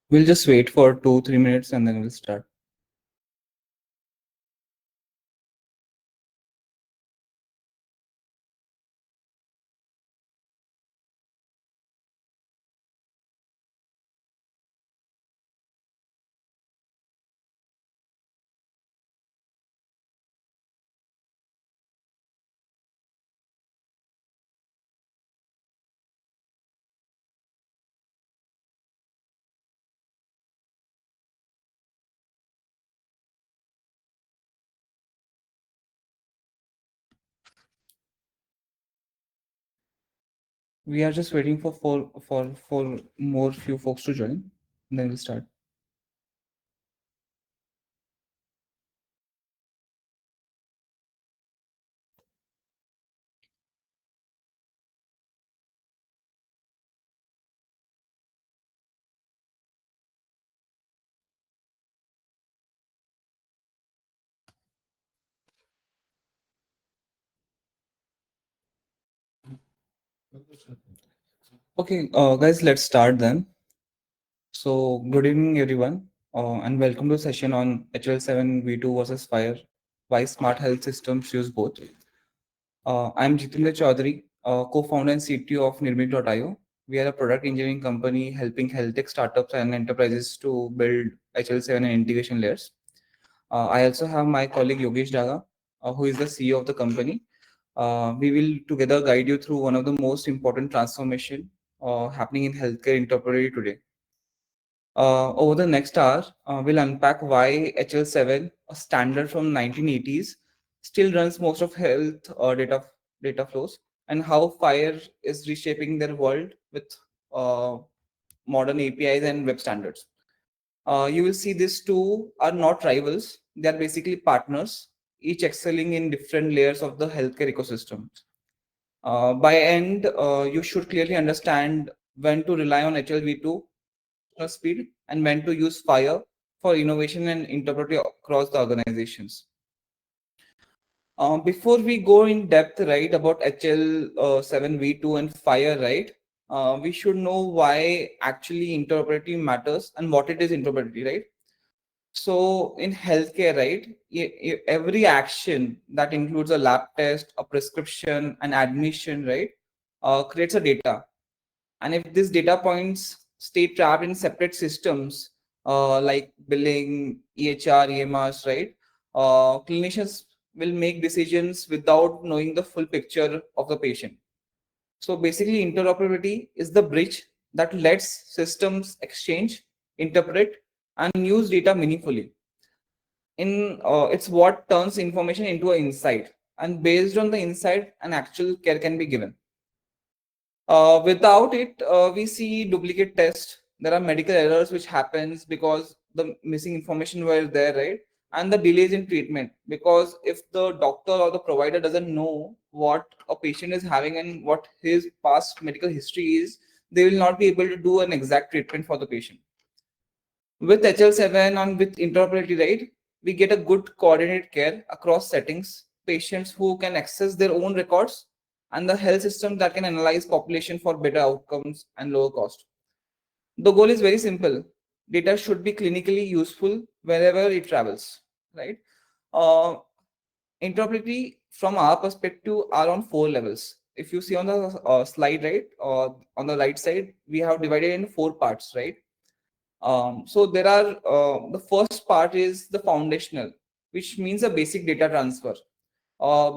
We'll just wait for 2-3 minutes and then we'll start. We are just waiting for four more few folks to join, and then we'll start. Okay, guys, let's start then. So, good evening, everyone, and welcome to a session on HL7 V2 versus FHIR. Why smart health systems use both. I'm Jitendra Chaudhary, co-founder and CTO of Nirmit.io. We are a product engineering company helping health tech startups and enterprises to build HL7 and integration layers. I also have my colleague Yogesh Daga, who is the CEO of the company. We will together guide you through one of the most important transformation happening in healthcare interoperability today. Over the next hour, we'll unpack why HL7, a standard from 1980s, still runs most of health data flows, and how FHIR is reshaping their world with uh, modern APIs and web standards. You will see these two are not rivals; they are basically partners, each excelling in different layers of the healthcare ecosystem. By end, you should clearly understand when to rely on HLV2 speed and when to use FHIR for innovation and interoperability across the organizations. Before we go in depth, right, about HL7V2 and FHIR, right, we should know why actually interoperability matters and what it is interoperability, right? So in healthcare, right, every action that includes a lab test, a prescription, an admission, right, creates a data. And if these data points stay trapped in separate systems, like billing, EHR, EMRs, right, clinicians will make decisions without knowing the full picture of the patient. So basically, interoperability is the bridge that lets systems exchange, interpret, and use data meaningfully. It's what turns information into an insight, and based on the insight, an actual care can be given. Without it, we see duplicate tests. There are medical errors which happens because the missing information were there, right? And the delays in treatment, because if the doctor or the provider doesn't know what a patient is having and what his past medical history is, they will not be able to do an exact treatment for the patient. With HL7 and with interoperability, right, we get a good coordinated care across settings, patients who can access their own records, and the health system that can analyze population for better outcomes and lower cost. The goal is very simple. Data should be clinically useful wherever it travels, right? Uh, Interoperability from our perspective are on four levels. If you see on the slide, right, on the right side, we have divided in four parts, right? So there are the first part is the foundational, which means a basic data transfer.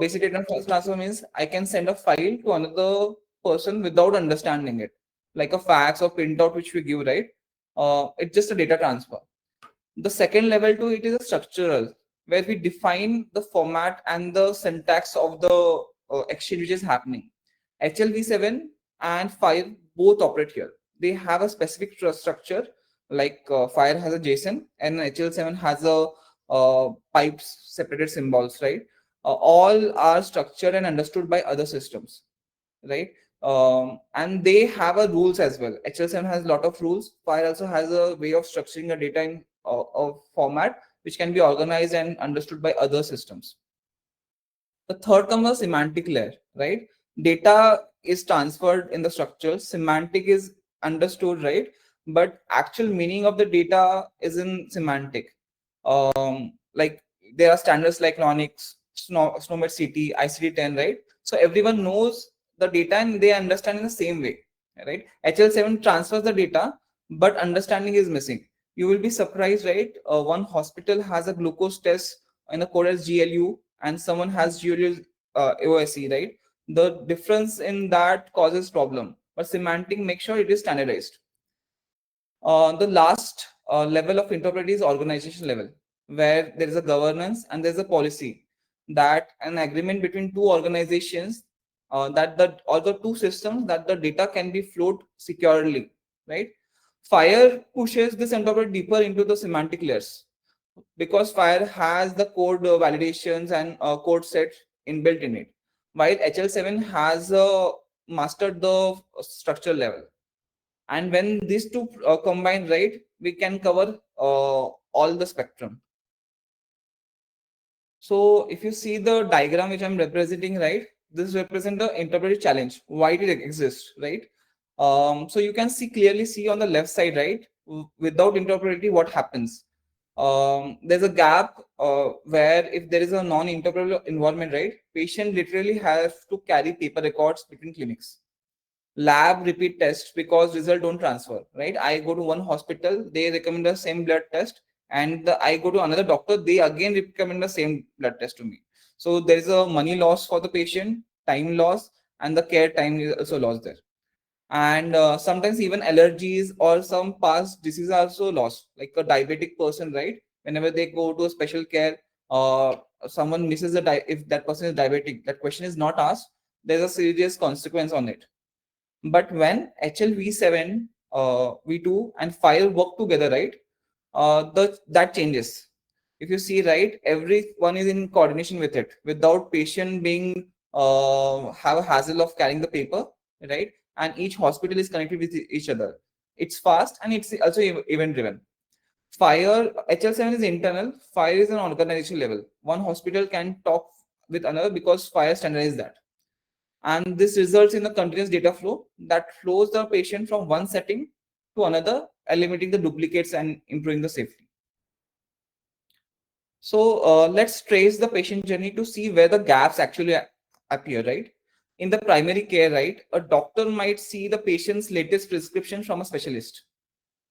Basic data transfer means I can send a file to another person without understanding it, like a fax or printout which we give, right? It's just a data transfer. The second level to it is a structural, where we define the format and the syntax of the exchange which is happening. HLV7 and FHIR both operate here. They have a specific structure, like FHIR has a JSON and HL7 has a pipes separated symbols, right? All are structured and understood by other systems, right? And they have a rules as well. HL7 has a lot of rules. FHIR also has a way of structuring the data in a format which can be organized and understood by other systems. The third comes the semantic layer, right? Data is transferred in the structure. Semantic is understood, right, but actual meaning of the data is in semantic. Like there are standards like Lonix, SNOMED CT, ICD-10, right? So everyone knows the data and they understand in the same way, right? HL7 transfers the data, but understanding is missing. You will be surprised, right? One hospital has a glucose test in the code as GLU, and someone has GLU OSE, right? The difference in that causes problem, but semantic make sure it is standardized. The last level of interoperability is organization level, where there is a governance and there's a policy, that an agreement between two organizations, that the or the two systems, that the data can be flowed securely, right? FHIR pushes this interoperability deeper into the semantic layers, because FHIR has the code validations and code set inbuilt in it, while HL7 has mastered the structure level. And when these two combine, right, we can cover all the spectrum. So if you see the diagram which I'm representing, right, this represents the interoperability challenge, why it exists, right? So you can clearly see on the left side, right, without interoperability what happens. There's a gap where if there is a non-interoperable environment, right, patient literally have to carry paper records between clinics. Lab repeat tests because result don't transfer, right? I go to one hospital, they recommend the same blood test, and I go to another doctor, they again recommend the same blood test to me. So there is a money loss for the patient, time loss, and the care time is also lost there. And sometimes even allergies or some past diseases are also lost, like a diabetic person, right? Whenever they go to a special care, uh, someone misses if that person is diabetic, that question is not asked, there's a serious consequence on it. But when HLV7, V2 and FHIR work together, right, that changes. If you see, right, everyone is in coordination with it without patient being have a hassle of carrying the paper, right? And each hospital is connected with each other. It's fast and it's also event driven. FHIR, HL7 is internal, FHIR is an organization level. One hospital can talk with another because FHIR standardizes that, and this results in a continuous data flow that flows the patient from one setting to another, eliminating the duplicates and improving the safety. So let's trace the patient journey to see where the gaps actually appear, right? In the primary care, right, a doctor might see the patient's latest prescription from a specialist.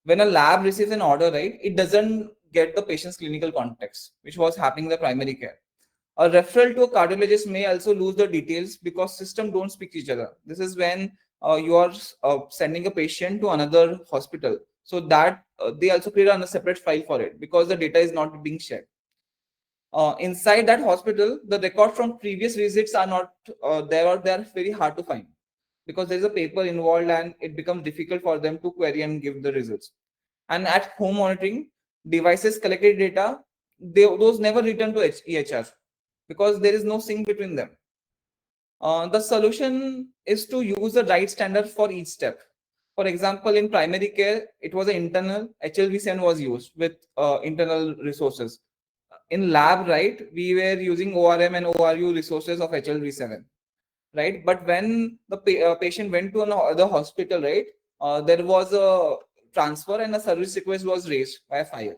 When a lab receives an order, right, it doesn't get the patient's clinical context, which was happening in the primary care. A referral to a cardiologist may also lose the details because systems don't speak to each other. This is when you are sending a patient to another hospital, so that they also create a separate file for it because the data is not being shared. Inside that hospital, the record from previous visits are not there, or they are very hard to find because there is a paper involved and it becomes difficult for them to query and give the results. And at home monitoring, devices collected data, those never return to EHR because there is no sync between them. The solution is to use the right standard for each step. For example, in primary care, it was an internal HLV7 was used with internal resources. In lab, right, we were using ORM and ORU resources of HLV7, right? But when the patient went to another hospital, right, there was a transfer and a service request was raised by FHIR.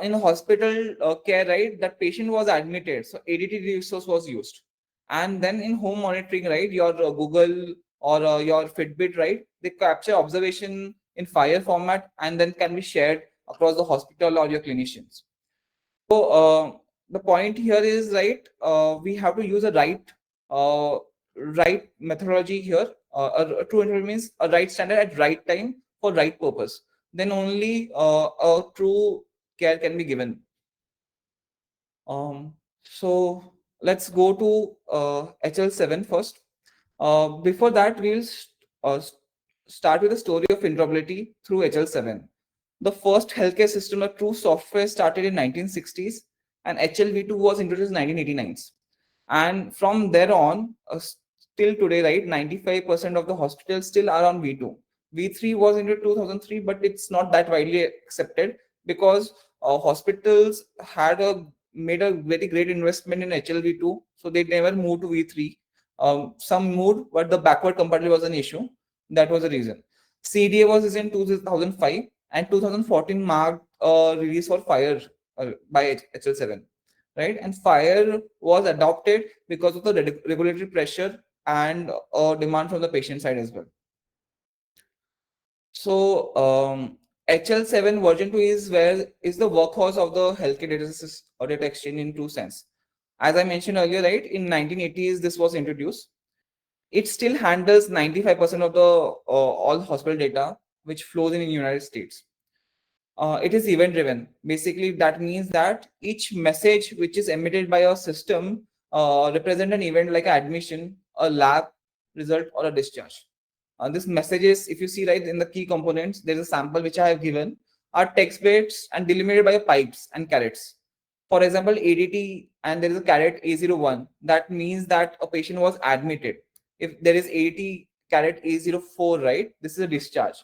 In hospital care, right, that patient was admitted, so ADT resource was used. And then in home monitoring, right, your Google or your Fitbit, right, they capture observation in FHIR format and then can be shared across the hospital or your clinicians. So the point here is, right, we have to use a uh, right methodology here. A true interval means a right standard at right time for right purpose. Then only a true care can be given. So let's go to HL7 first. Before that, we'll uh, start with the story of interoperability through HL7. The first healthcare system of true software started in 1960s, and HLV2 was introduced in 1989. And from there on, till today, right, 95% of the hospitals still are on V2. V3 was into 2003, but it's not that widely accepted because hospitals had made a very great investment in HLV2, so they never moved to V3. Some moved, but the backward compatibility was an issue. That was the reason. CDA was in 2005, and 2014 marked a release for FHIR by HL7, right? And FHIR was adopted because of the regulatory pressure and demand from the patient side as well. So HL7 version 2 is the workhorse of the healthcare data exchange in true sense. As I mentioned earlier, right, in 1980s this was introduced. It still handles 95% of the all hospital data which flows in the United States. It is event driven. Basically, that means that each message which is emitted by a system represent an event like admission, a lab result, or a discharge. This messages, if you see right in the key components, there is a sample which I have given, are text based and delimited by pipes and carets. For example, ADT and there is a caret A01. That means that a patient was admitted. If there is ADT caret A04, right, this is a discharge.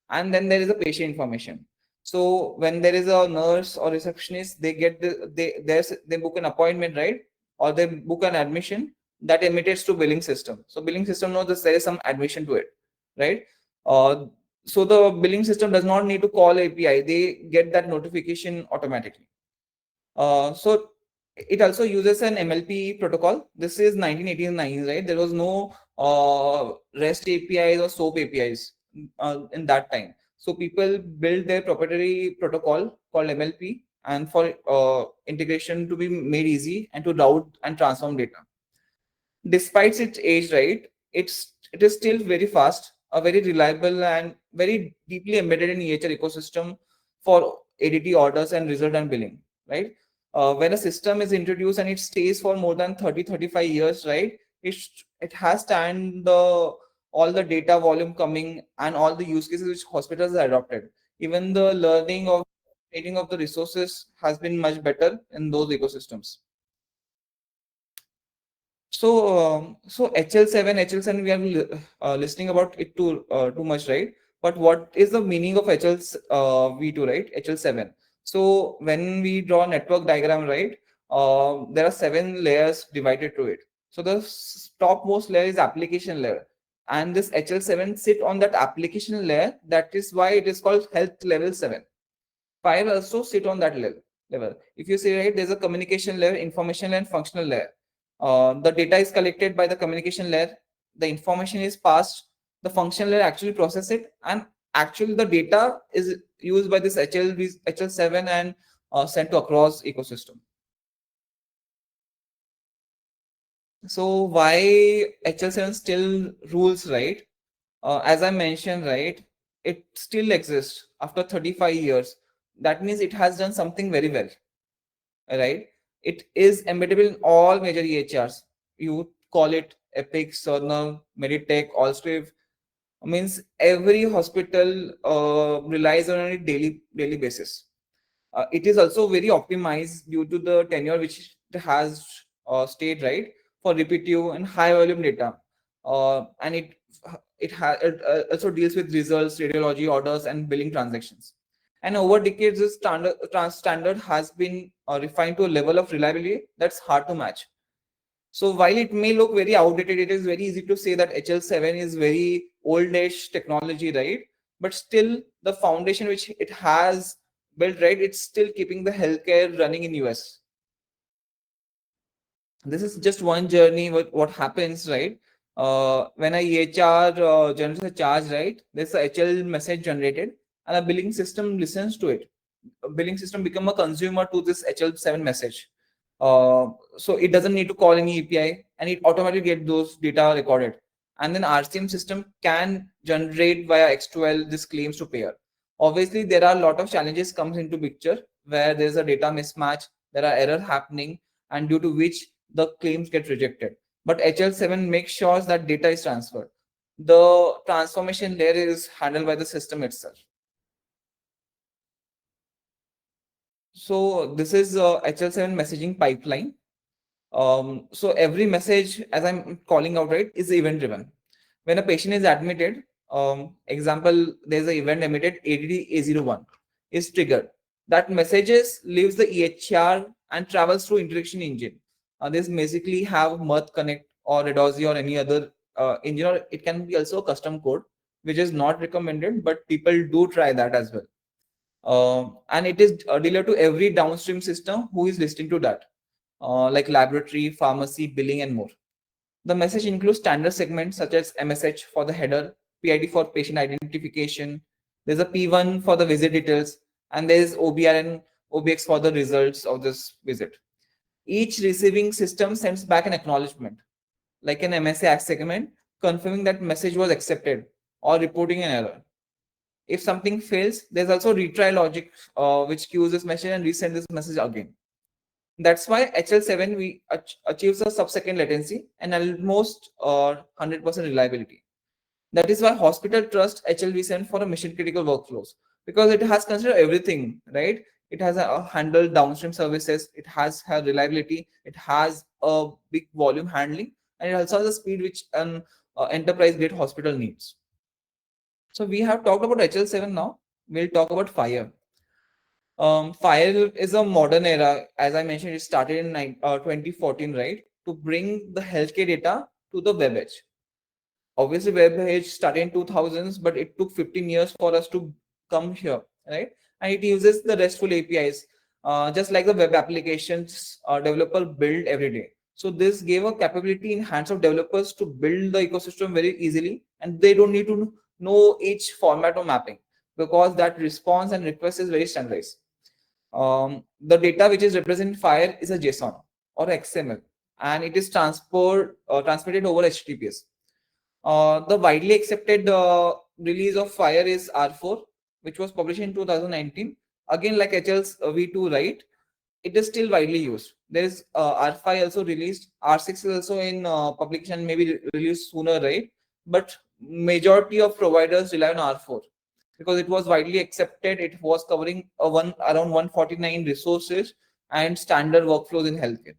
And then there is a patient information. So when there is a nurse or receptionist, they get they book an appointment, right, or they book an admission that emits to billing system. So billing system knows that there is some admission to it, right? Uh, so the billing system does not need to call API; they get that notification automatically. So it also uses an MLP protocol. This is 1989, right? There was no REST APIs or SOAP APIs in that time. So people built their proprietary protocol called MLP, and for integration to be made easy and to route and transform data. Despite its age, right, it is still very fast, a very reliable and very deeply embedded in EHR ecosystem for ADT orders and result and billing, right? When a system is introduced and it stays for more than 30-35 years, right, it has stand the all the data volume coming and all the use cases which hospitals have adopted. Even the learning of training of the resources has been much better in those ecosystems. So HL7, we are listening about it too much, right? But what is the meaning of HL V2, right? HL7. So when we draw a network diagram, right, there are 7 layers divided to it. So the topmost layer is application layer, and this HL7 sit on that application layer. That is why it is called health level 7. FHIR also sit on that level. If you see, right, there's a communication layer, information and functional layer. The data is collected by the communication layer. The information is passed. The functional layer actually process it, and actually the data is used by this HL7 and sent to across ecosystem. So why HL7 still rules, right? As I mentioned, right, it still exists after 35 years. That means it has done something very well, right? It is embeddable in all major EHRs. You call it Epic, Cerner, Meditech, Allscripts. Means every hospital relies on it daily basis. It is also very optimized due to the tenure which it has stayed, right, for repetitive and high volume data, and it also deals with results, radiology orders, and billing transactions. And over decades, this standard has been refined to a level of reliability that's hard to match. So while it may look very outdated, it is very easy to say that HL7 is very old-ish technology, right? But still, the foundation which it has built, right, it's still keeping the healthcare running in US. This is just one journey. What happens, right? When a EHR generates a charge, right, there's a HL message generated, and a billing system listens to it. A billing system become a consumer to this HL7 message. So it doesn't need to call any API, and it automatically get those data recorded. And then RCM system can generate via X12 this claims to payer. Obviously, there are a lot of challenges comes into picture where there's a data mismatch, there are error happening, and due to which the claims get rejected. But HL7 makes sure that data is transferred. The transformation layer is handled by the system itself. So this is HL7 messaging pipeline. So every message, as I'm calling out, right, is event driven. When a patient is admitted, example, there's an event emitted, ADD A01 is triggered. That messages leaves the EHR and travels through interaction engine. This basically have Mirth Connect or Redosi or any other engine, or it can be also a custom code which is not recommended, but people do try that as well. And it is delivered to every downstream system who is listening to that, like laboratory, pharmacy, billing, and more. The message includes standard segments such as MSH for the header, PID for patient identification. There's a P1 for the visit details, and there's OBR and OBX for the results of this visit. Each receiving system sends back an acknowledgement, like an MSA segment, confirming that message was accepted or reporting an error. If something fails, there's also retry logic, which queues this message and resends this message again. That's why HL7 we achieves a sub-second latency and almost 100% reliability. That is why hospital trust HL7 for a mission critical workflows, because it has considered everything, right? It has a handled downstream services, it has reliability, it has a big volume handling, and it also has a speed which an enterprise grade hospital needs. So we have talked about HL7 now. We'll talk about FHIR. FHIR is a modern era. As I mentioned, it started in 2014, right? To bring the healthcare data to the web edge. Obviously, web edge started in 2000s, but it took 15 years for us to come here, right? And it uses the RESTful APIs, just like the web applications developer build every day. So this gave a capability in hands of developers to build the ecosystem very easily, and they don't need to know each format or mapping, because that response and request is very standardized. The data which is represented FHIR is a JSON or XML, and it is transmitted over HTTPS. The widely accepted release of FHIR is R4, which was published in 2019. Again, like HL right? It is still widely used. There is R5 also released. R6 is also in publication, maybe released sooner, right? But majority of providers rely on R4 because it was widely accepted. It was covering around 149 resources and standard workflows in healthcare.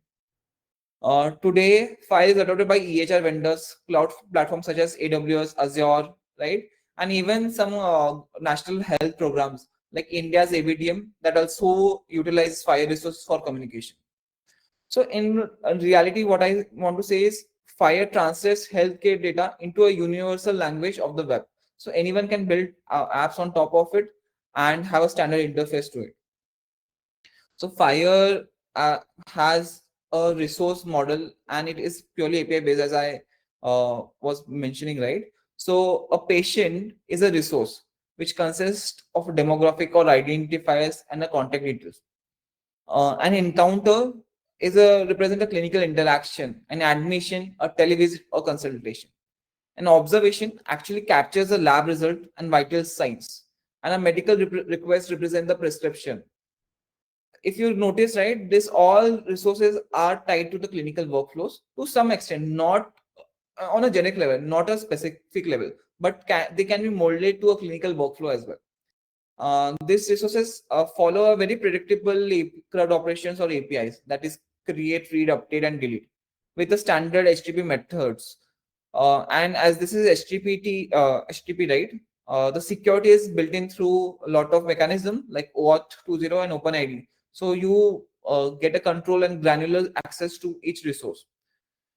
Today, FHIR is adopted by EHR vendors, cloud platforms such as AWS, Azure, right? And even some national health programs like India's ABDM that also utilize FHIR resources for communication. So in reality, what I want to say is FHIR translates healthcare data into a universal language of the web. So anyone can build apps on top of it and have a standard interface to it. So FHIR has a resource model and it is purely API based, as I was mentioning, right? So a patient is a resource which consists of a demographic or identifiers and a contact details. An encounter is represent a clinical interaction, an admission, a televisit or consultation. An observation actually captures the lab result and vital signs, and a medical request represent the prescription. If you notice, right, this all resources are tied to the clinical workflows to some extent, not on a generic level, not a specific level, but they can be molded to a clinical workflow as well. These resources follow a very predictable CRUD operations or APIs, that is create, read, update, and delete with the standard HTTP methods. And as this is HTTP, right? The security is built in through a lot of mechanism like OAuth 2.0 and OpenID. So you get a control and granular access to each resource.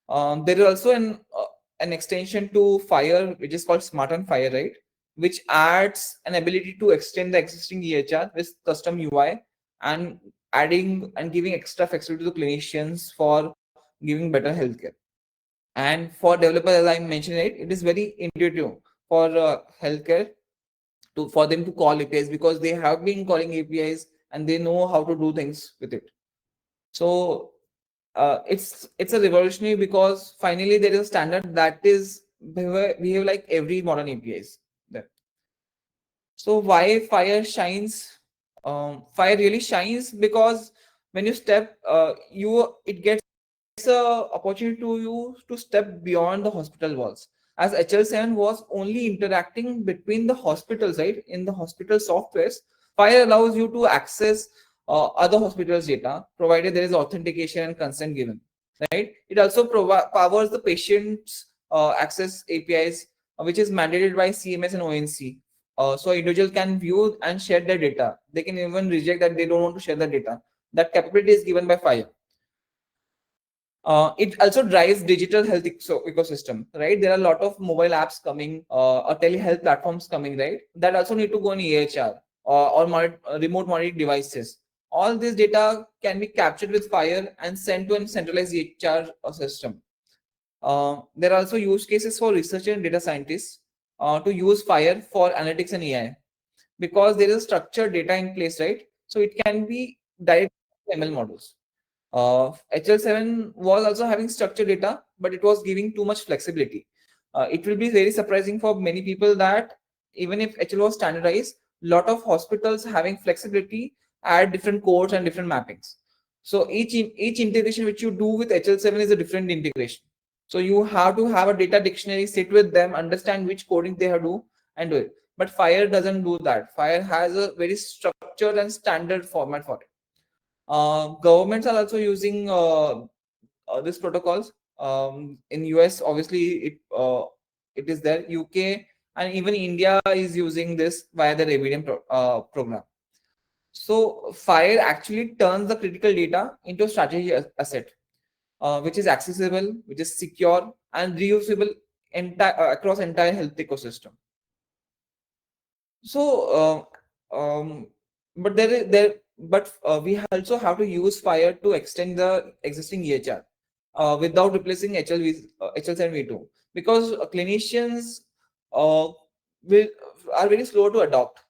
There is also an extension to FHIR, which is called Smart on FHIR, right? Which adds an ability to extend the existing EHR with custom UI and adding and giving extra flexibility to clinicians for giving better healthcare. And for developers, as I mentioned, it is very intuitive for healthcare for them to call APIs because they have been calling APIs and they know how to do things with it. So it's a revolutionary because finally there is a standard that is behave like every modern APIs. So why FHIR shines? FHIR really shines because when you step, it gets a opportunity to you to step beyond the hospital walls. As HL7 was only interacting between the hospitals, right? In the hospital softwares, FHIR allows you to access other hospitals' data, provided there is authentication and consent given, right? It also powers the patient's access APIs, which is mandated by CMS and ONC. So individuals can view and share their data. They can even reject that they don't want to share the data. That capability is given by FHIR. It also drives digital health ecosystem, right? There are a lot of mobile apps coming, or telehealth platforms coming, right? That also need to go in EHR or remote monitoring devices. All this data can be captured with FHIR and sent to a centralized EHR system. There are also use cases for researchers and data scientists to use FHIR for analytics and AI, because there is structured data in place, right? So it can be direct ML models. HL7 was also having structured data, but it was giving too much flexibility. It will be very surprising for many people that even if HL was standardized, lot of hospitals having flexibility add different codes and different mappings. So each integration which you do with HL7 is a different integration. So you have to have a data dictionary, sit with them, understand which coding they have to do and do it. But FHIR doesn't do that. FHIR has a very structured and standard format for it. Governments are also using these protocols. In US, obviously, it is there. UK and even India is using this via the Rebellion program. So FHIR actually turns the critical data into a strategy asset, which is accessible, which is secure and reusable across entire health ecosystem. So, but we also have to use FHIR to extend the existing EHR without replacing HL7V2, because clinicians uh, will are very slow to adopt.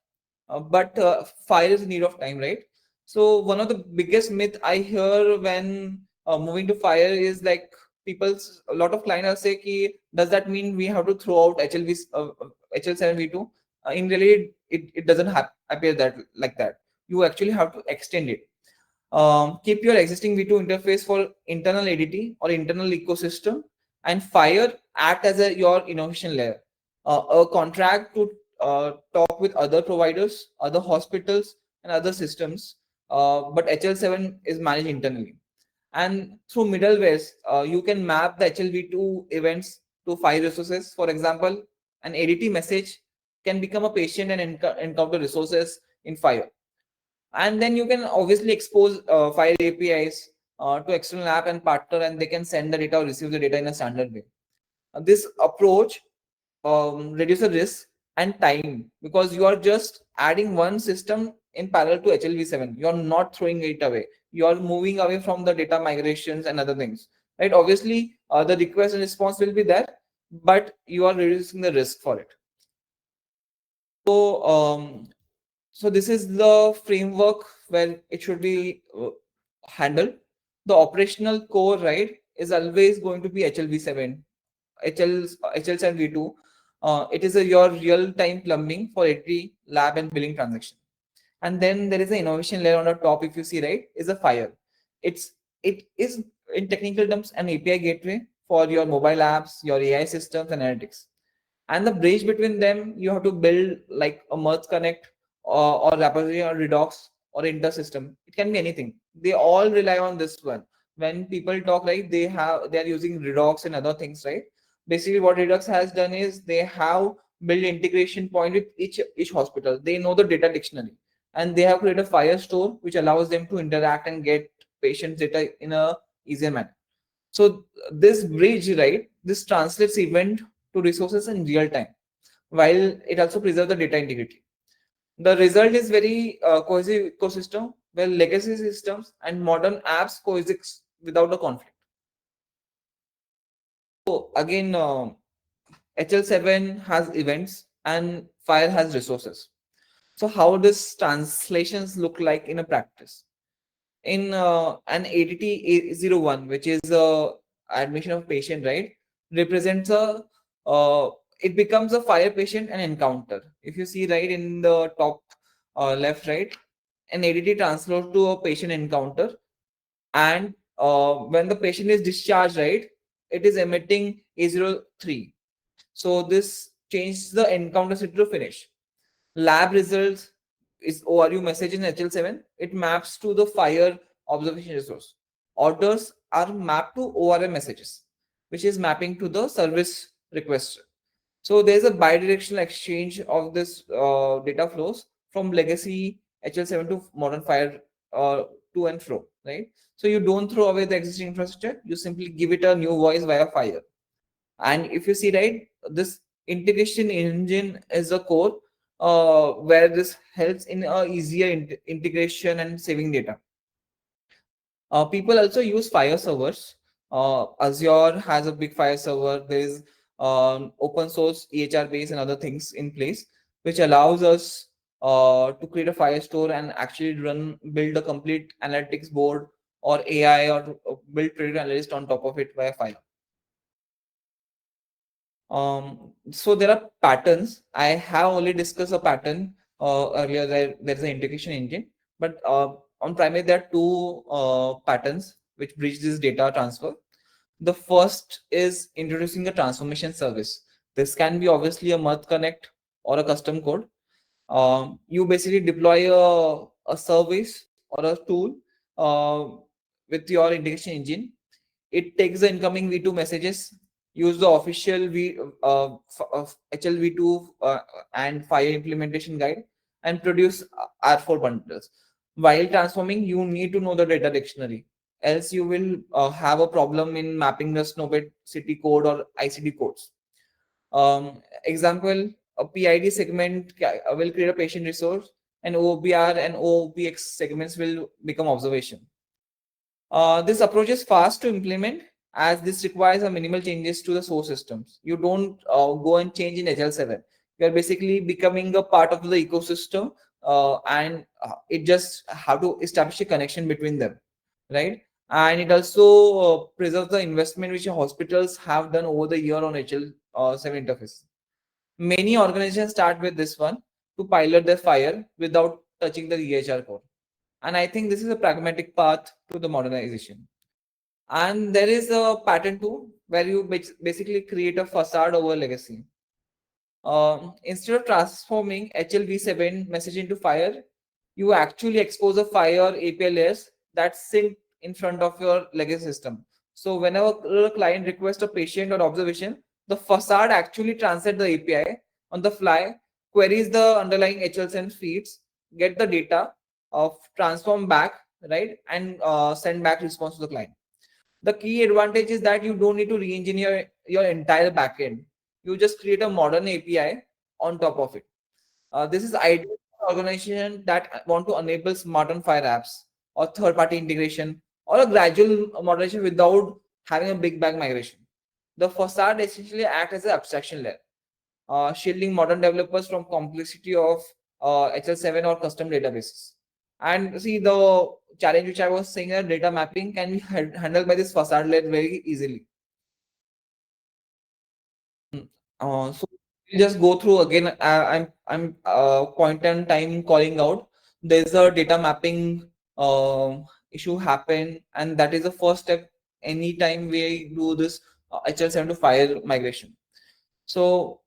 But FHIR is in need of time, right? So one of the biggest myth I hear when moving to FHIR is like a lot of clients say, ki, does that mean we have to throw out HL7V2? In reality, it doesn't appear that like that. You actually have to extend it. Keep your existing V2 interface for internal ADT or internal ecosystem, and FHIR act as your innovation layer. A contract to talk with other providers, other hospitals, and other systems. But HL7 is managed internally. And through middlewares, you can map the HLV2 events to FHIR resources. For example, an ADT message can become a patient and encounter resources in FHIR. And then you can obviously expose FHIR APIs to external app and partner, and they can send the data or receive the data in a standard way. This approach reduce the risk and time, because you are just adding one system in parallel to HLV7. You are not throwing it away. You are moving away from the data migrations and other things, right? Obviously, the request and response will be there, but you are reducing the risk for it. So, so this is the framework where it should be handled. The operational core, right, is always going to be HLV7 HL7V2. It is your real-time plumbing for every lab and billing transaction. And then there is an innovation layer on the top. If you see, right, is a FHIR. It is in technical terms an API gateway for your mobile apps, your AI systems, and analytics. And the bridge between them, you have to build like a merge connect or repository or Redux or intersystem. It can be anything. They all rely on this one. When people talk, right, they are using Redux and other things, right? Basically, what Redux has done is they have built integration point with each hospital. They know the data dictionary, and they have created a FHIR store which allows them to interact and get patient data in a easier manner. So this bridge, right, this translates event to resources in real time, while it also preserves the data integrity. The result is very cohesive ecosystem where legacy systems and modern apps coexist without a conflict. So again, HL7 has events and FHIR has resources. So how does translations look like in a practice? In an ADT01, which is admission of patient, right, represents it becomes a FHIR patient and encounter. If you see right in the top left, right, an ADT translates to a patient encounter, and when the patient is discharged, right, it is emitting A03. So this changes the encounter set to finish. Lab results is ORU message in HL7. It maps to the FHIR observation resource. Orders are mapped to ORM messages, which is mapping to the service request. So there's a bidirectional exchange of this data flows from legacy HL7 to modern FHIR to to and fro, right? So you don't throw away the existing infrastructure, you simply give it a new voice via FHIR. And if you see, right, this integration engine is a core where this helps in a easier integration and saving data. People also use FHIR servers. Azure has a big FHIR server. There is open source EHR base and other things in place, which allows us to create a FHIR store and actually build a complete analytics board or AI, or build predictive analyst on top of it via FHIR. So there are patterns. I have already discussed a pattern earlier, that there's an integration engine, but on primary there are two patterns which bridge this data transfer. The first is introducing a transformation service. This can be obviously a merge connect or a custom code. You basically deploy a service or a tool uh, with your integration engine. It takes the incoming V2 messages, use the official HLV2 and FHIR implementation guide, and produce R4 bundles. While transforming, you need to know the data dictionary, else you will have a problem in mapping the Snowbed city code or ICD codes. Example, a PID segment will create a patient resource, and OBR and OPX segments will become observation. This approach is fast to implement, as this requires a minimal changes to the source systems. You don't go and change in HL7. You are basically becoming a part of the ecosystem, and it just have to establish a connection between them, right? And it also preserves the investment which hospitals have done over the year on HL7 interface. Many organizations start with this one to pilot their FHIR without touching the EHR core. And I think this is a pragmatic path to the modernization. And there is a pattern too, where you basically create a facade over legacy. Instead of transforming HLV7 message into FHIR, you actually expose a FHIR API layers that sit in front of your legacy system. So whenever a client requests a patient or observation, the facade actually translates the API on the fly, queries the underlying HL7 feeds, get the data of transform back, right, and send back response to the client. The key advantage is that you don't need to re-engineer your entire backend. You just create a modern API on top of it. This is ideal for organizations that want to enable smart on FHIR apps or third-party integration or a gradual moderation without having a big bang migration. The facade essentially acts as an abstraction layer, shielding modern developers from complexity of HL7 or custom databases. And see, the challenge which I was saying, that data mapping can be handled by this facade layer very easily. So we'll just go through again. I'm point in time calling out. There's a data mapping issue happen, and that is the first step anytime we do this HL7 to FHIR migration. So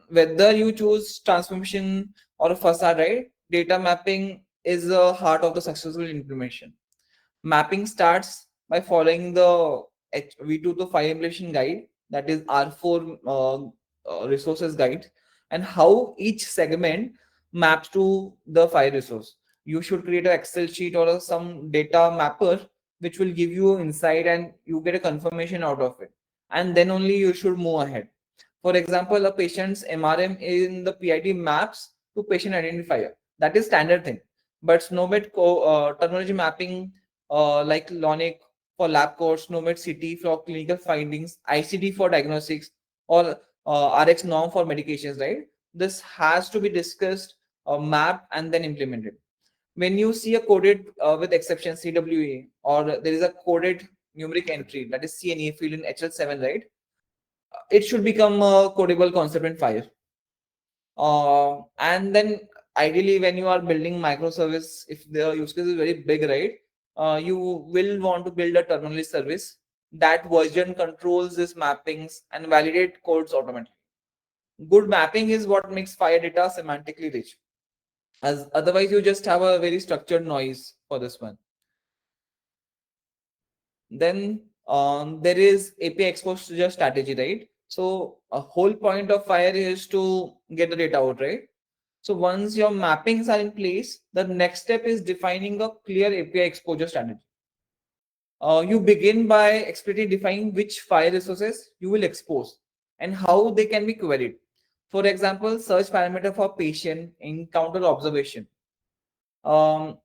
whether you choose transformation or a facade, right? Data mapping is the heart of the successful implementation. Mapping starts by following the V2 to FHIR implementation guide, that is R4 resources guide, and how each segment maps to the FHIR resource. You should create an Excel sheet or some data mapper which will give you insight and you get a confirmation out of it. And then only you should move ahead. For example, a patient's MRM in the PID maps to patient identifier. That is standard thing. But Snowbed terminology mapping like LONIC for lab codes, Snowbed CT for clinical findings, ICD for diagnostics, or RX norm for medications, right? This has to be discussed, mapped, and then implemented. When you see a coded with exception CWA, or there is a coded numeric entry, that is CNA field in HL7, right? It should become a codable concept in FHIR. And then ideally, when you are building microservice, if the use case is very big, right, you will want to build a terminal service that version controls these mappings and validate codes automatically. Good mapping is what makes FHIR data semantically rich, as otherwise you just have a very structured noise for this one. Then there is API exposure strategy, right? So a whole point of FHIR is to get the data out, right? So once your mappings are in place, the next step is defining a clear API exposure strategy. You begin by explicitly defining which file resources you will expose and how they can be queried. For example, search parameter for patient encounter observation. Um,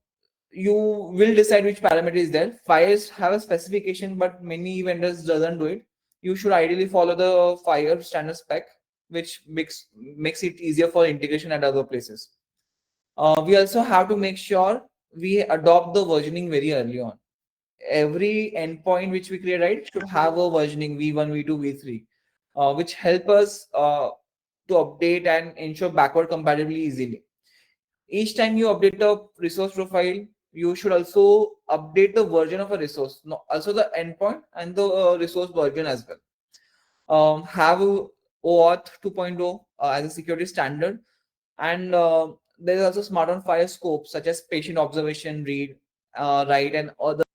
you will decide which parameter is there. FHIRs have a specification, but many vendors doesn't do it. You should ideally follow the FHIR standard spec, which makes it easier for integration at other places. We also have to make sure we adopt the versioning very early on. Every endpoint which we create, right, should have a versioning v1, v2, v3, which help us to update and ensure backward compatibility easily. Each time you update a resource profile, you should also update the version of a resource, no, also the endpoint and the resource version as well. Have OAuth 2.0 as a security standard, and there is also smart on fire scope such as patient observation, read, write, and other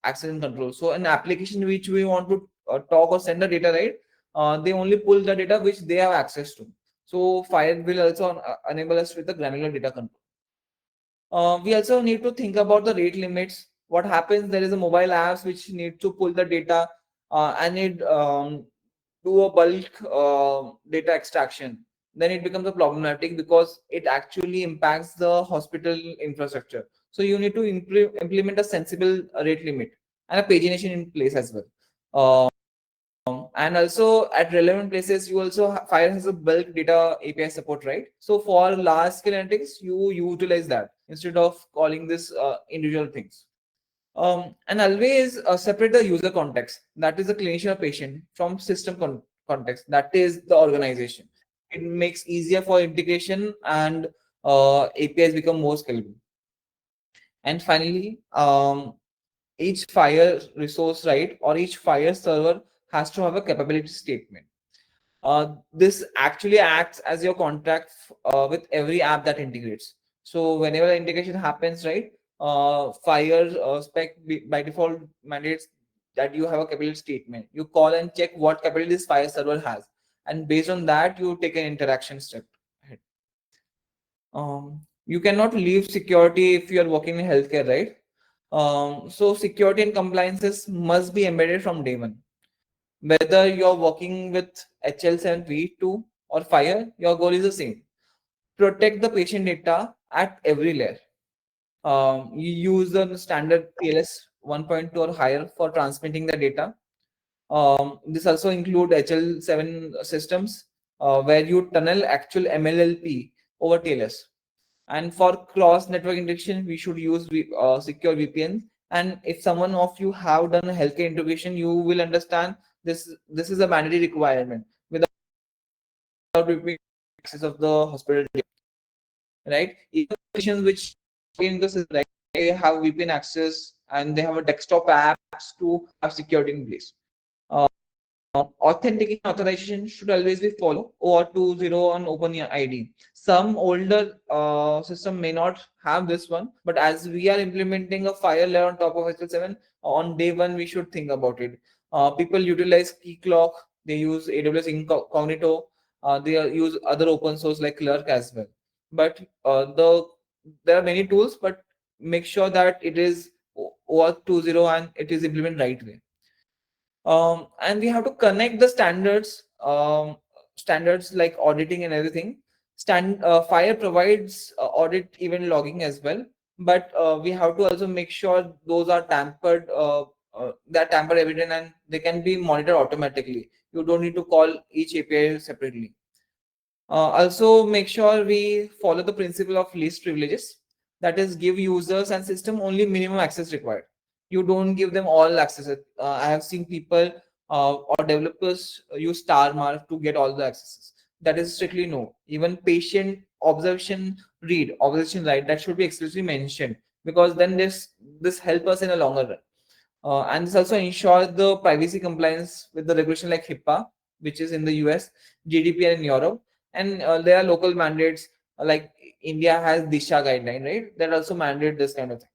access and control. So an application which we want to talk or send the data, right, they only pull the data which they have access to. So fire will also enable us with the granular data control. We also need to think about the rate limits. What happens, there is a mobile apps which need to pull the data and it do a bulk data extraction. Then it becomes a problematic because it actually impacts the hospital infrastructure. So you need to implement a sensible rate limit and a pagination in place as well. And also at relevant places, you also Fire has a bulk data API support, right? So for large scale analytics, you utilize that instead of calling this individual things. And always separate the user context, that is the clinician or patient, from system context, that is the organization. It makes easier for integration and APIs become more scalable. And finally, each fire resource, right, or each fire server has to have a capability statement. This actually acts as your contract with every app that integrates. So whenever the integration happens, right, fire spec by default mandates that you have a capability statement. You call and check what capability this fire server has, and based on that, you take an interaction step ahead. You cannot leave security if you are working in healthcare, right? So security and compliances must be embedded from day one. Whether you're working with HL7 FHIR or FHIR, your goal is the same. Protect the patient data at every layer. You use the standard TLS 1.2 or higher for transmitting the data. This also include HL7 systems where you tunnel actual MLLP over TLS. And for cross network integration, we should use secure VPN. And if someone of you have done healthcare integration, you will understand this is a mandatory requirement. Without VPN access of the hospital, right? Even patients which in the system, like, they have VPN access and they have a desktop apps to have security in place. Uh, Authentication authorization should always be follow OAuth 2.0 on OpenID. Some older system may not have this one, but as we are implementing a fire layer on top of HL7, on day one we should think about it. People utilize Keycloak, they use AWS Incognito, they use other open source like Clerk as well. But there are many tools, but make sure that it is OAuth 2.0 and it is implemented right way. And we have to connect the standards like auditing and everything. Fire provides audit event logging as well, but we have to also make sure those are they're tamper evident and they can be monitored automatically. You don't need to call each API separately. Also, make sure we follow the principle of least privileges. That is, give users and system only minimum access required. You don't give them all access. I have seen people or developers use star mark to get all the accesses. That is strictly no. Even patient observation right, that should be explicitly mentioned, because then this help us in a longer run. And this also ensures the privacy compliance with the regulation like HIPAA, which is in the US, GDPR in Europe, and there are local mandates like India has Disha guideline, right? That also mandate this kind of thing.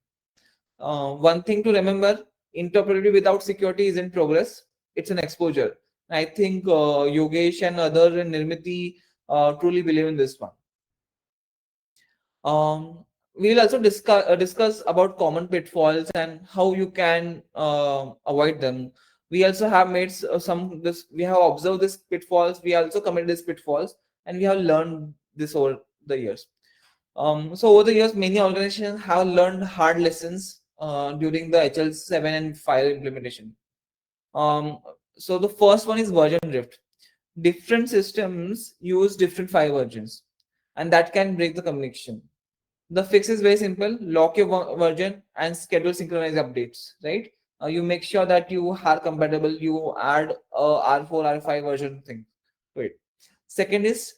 One thing to remember: interoperability without security isn't progress; it's an exposure. I think Yogesh and other and Nirmiti truly believe in this one. Um, we will also discuss about common pitfalls and how you can avoid them. We also have made some this. We have observed these pitfalls. We also committed these pitfalls, and we have learned this over the years. So over the years, many organizations have learned hard lessons during the HL7 and FHIR implementation. Um, so the first one is version drift. Different systems use different FHIR versions, and that can break the communication. The fix is very simple: lock your version and schedule synchronized updates. Right? You make sure that you are compatible. You add a R4, R5 version thing to it. Second is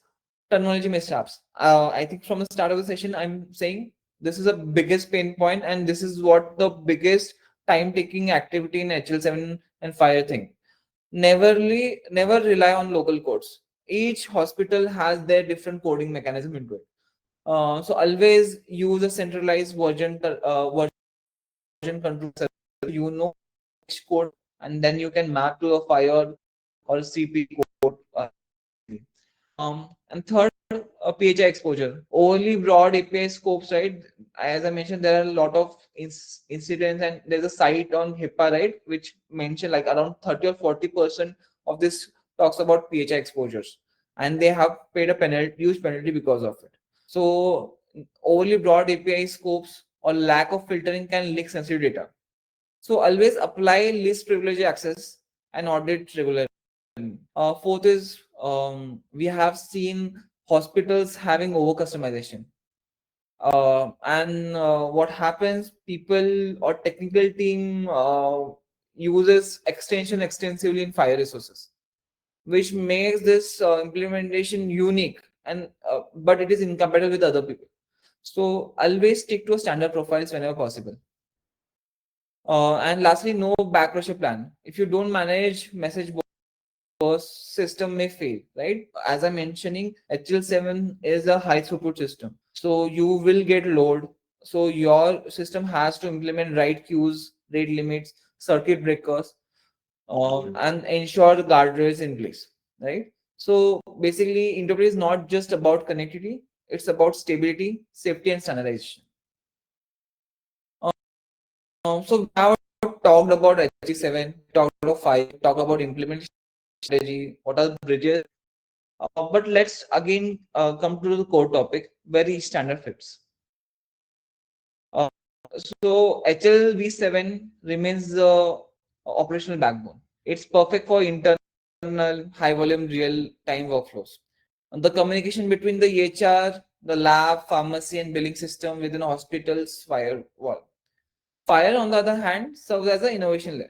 terminology mishaps. I think from the start of the session, I'm saying this is a biggest pain point, and this is what the biggest time-taking activity in HL7 and FHIR thing. Never rely on local codes. Each hospital has their different coding mechanism into it. So always use a centralized version control system. You know which code, and then you can map to a FHIR or CP code. And third, PHI exposure. Only broad API scopes, right? As I mentioned, there are a lot of incidents, and there's a site on HIPAA, right, which mentioned like around 30 or 40% of this talks about PHI exposures, and they have paid a penalty, huge penalty because of it. So, overly broad API scopes or lack of filtering can leak sensitive data. So, always apply least privilege access and audit regularly. Fourth is we have seen hospitals having over customization. And what happens, people or technical team uses extension extensively in FHIR resources, which makes this implementation unique, and but it is incompatible with other people. So always stick to a standard profiles whenever possible. And lastly, no backrusher plan. If you don't manage message system may fail, right? As I'm mentioning, HL7 is a high throughput system. So you will get load. So your system has to implement right queues, rate limits, circuit breakers, and ensure the guardrails in place, right? So basically, interoperability is not just about connectivity, it's about stability, safety, and standardization. So we have talked about HG7, talked about 5, talked about implementation strategy, what are the bridges. But let's again come to the core topic where each standard fits. Uh, so HLV7 remains the operational backbone. It's perfect for internal high volume real time workflows. And the communication between the EHR, the lab, pharmacy, and billing system within a hospital's firewall. FHIR, on the other hand, serves as an innovation layer.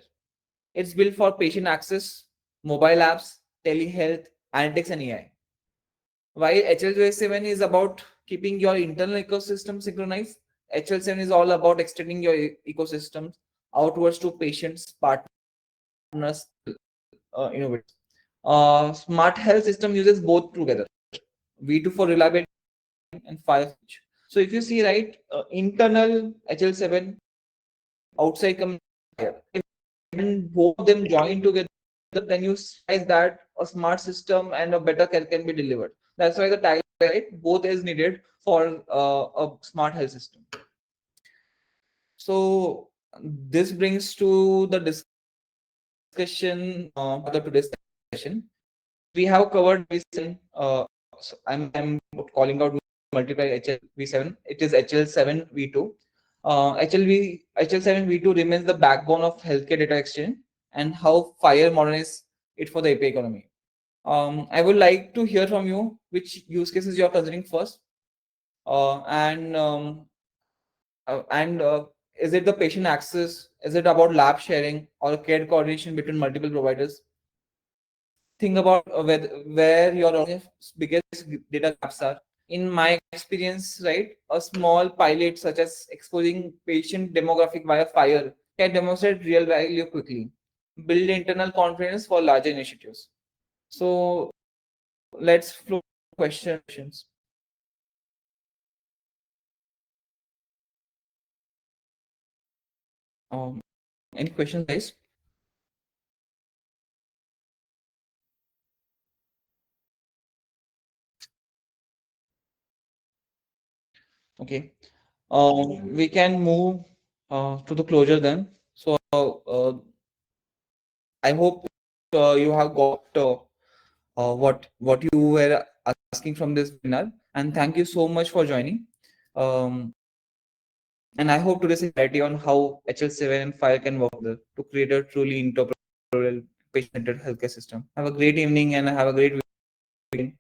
It's built for patient access, mobile apps, telehealth, analytics, and AI. While HL7 is about keeping your internal ecosystem synchronized, HL7 is all about extending your ecosystems outwards to patients, partners, innovators. Smart health system uses both together. V2 for reliability and 5. So if you see, right, internal HL7, outside communication, when both of them join together, then you realize that a smart system and a better care can be delivered. That's why the tagline, right, both is needed for a smart health system. So this brings to the discussion for the today's session. We have covered V7. So I'm calling out multiply HLV7. It is HL7 V2. HL7 V2 remains the backbone of healthcare data exchange, and how FHIR modernize it for the API economy. I would like to hear from you which use cases you are considering first, and is it the patient access? Is it about lab sharing or care coordination between multiple providers? Think about where your biggest data gaps are. In my experience, right, a small pilot such as exposing patient demographic via FHIR can demonstrate real value quickly, build internal confidence for larger initiatives. So let's flow questions. Um, any questions, guys? Okay. We can move to the closure then. So I hope you have got what you were asking from this webinar, and thank you so much for joining. And I hope today's clarity on how HL7 and FHIR can work together to create a truly interoperable patient-centered healthcare system. Have a great evening and have a great weekend.